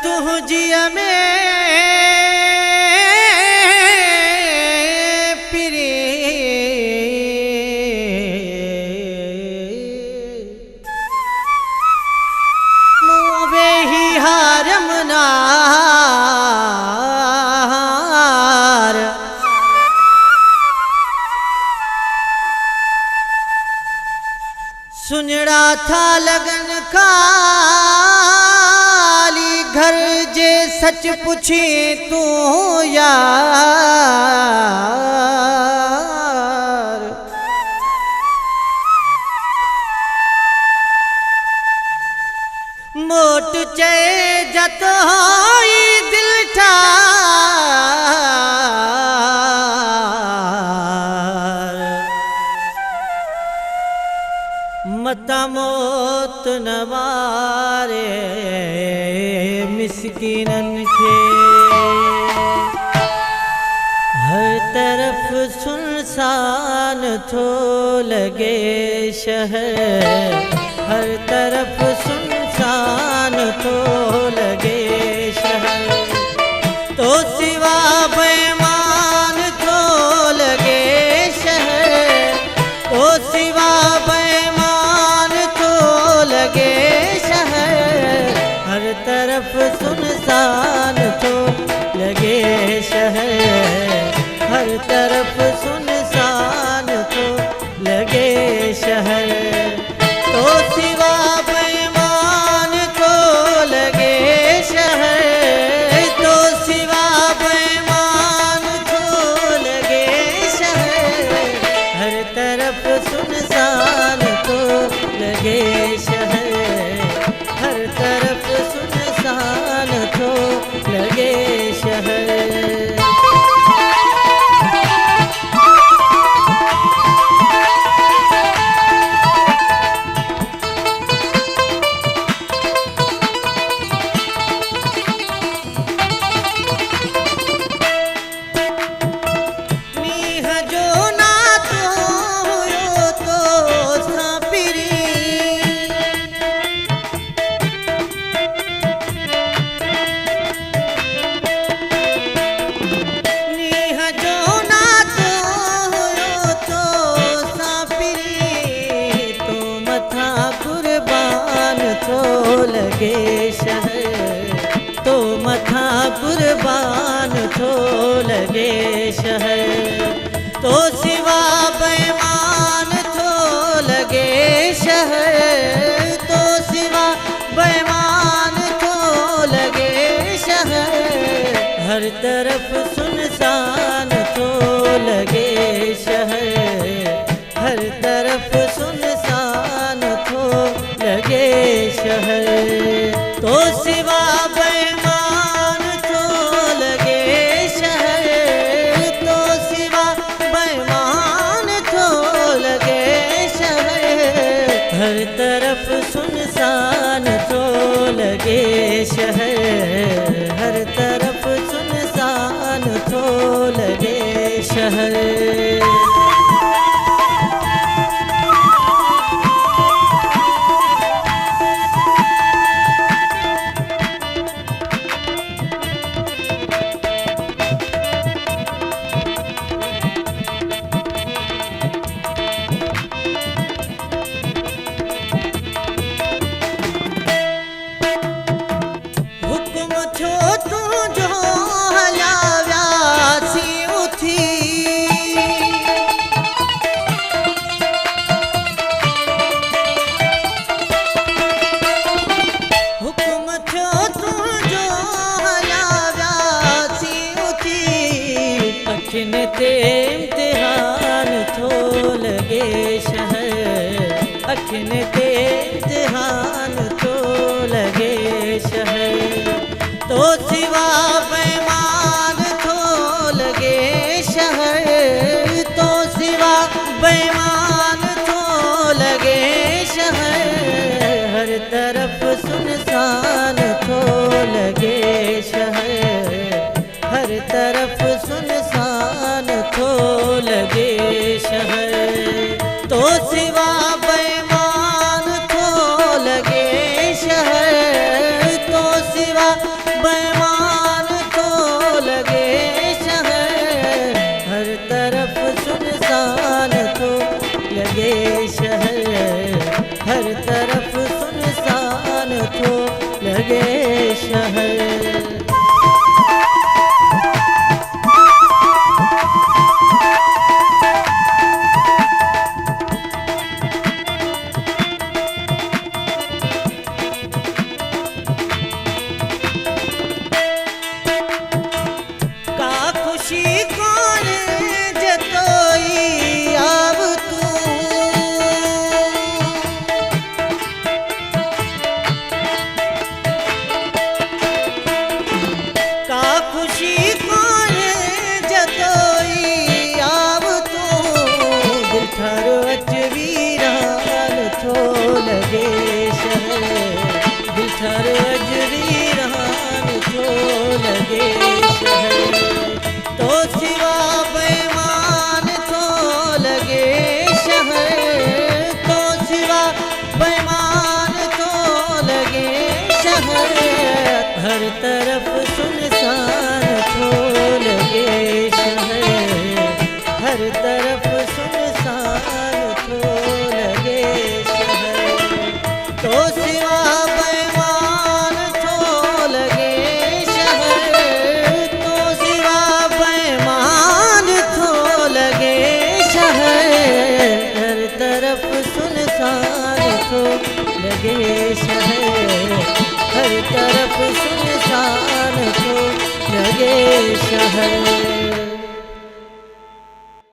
तू जिया में पिरे मुवे ही हारम नार सुनड़ा था लगन खाली घर जे सच पूछी तू यार मोट चे जत होई दिल ठार मता मौत नवारे मिस्कीनन के हर तरफ सुनसान थो लगे शहर हर तरफ सुनसान थो लगे शहर तो सिवा बेईमान थो लगे शहर तो सिवा हर तरफ सुनसान तो लगे शहर हर तरफ सुनसान तो लगे शहर तो सिवा बेईमान को लगे शहर तो सिवा बेईमान को लगे शहर हर तरफ सुनसान तो लगे शहर हर तरफ सुनसान तो लगे शहर लगे शहर तो मथा कुर्बान थो लगे शहर तो सिवा बेईमान थो लगे शहर तो सिवा बेईमान थो लगे शहर हर तरफ सुनसान थो लगे शहर हर तरफ सुनसान थो लगे शहर तो सिवा बेईमान थो लगे शहर तो सिवा बेईमान थो लगे शहर हर तरफ सुनसान थो लगे शहर हर तरफ सुनसान थो लगे शहर अखिन ते इम्तिहान थो लगे शहर अखिन ते इम्तिहान थो लगे शहर तो सिवा बेईमान थो लगे शहर तो सिवा बेईमान थो लगे शहर हर तरफ सुनसान थो लगे शहर हर तरफ सुनसान थो लगे शहर तो सिवा बेईमान थो लगे शहर तो सिवा शहर। का खुशी कौन जतोई आव तू, का खुशी कौन जतोई आव तू, दिल थारो अच वीरान थो लगे शहर, दिल थारो अच वीरान थो लगे शहर। तो सिवा बेईमान थो लगे शहर, तो सिवा बेईमान थो लगे शहर। हर तरफ सुनसान थो लगे शहर, हर तरफ सुनसान थो लगे शहर। तो सिवा बेईमान थो लगे शहर, तो सिवा बेईमान थो लगे शहर। हर तरफ सुनसान थो लगे शहर, हर तरफ सुनसान थो लगे शहर।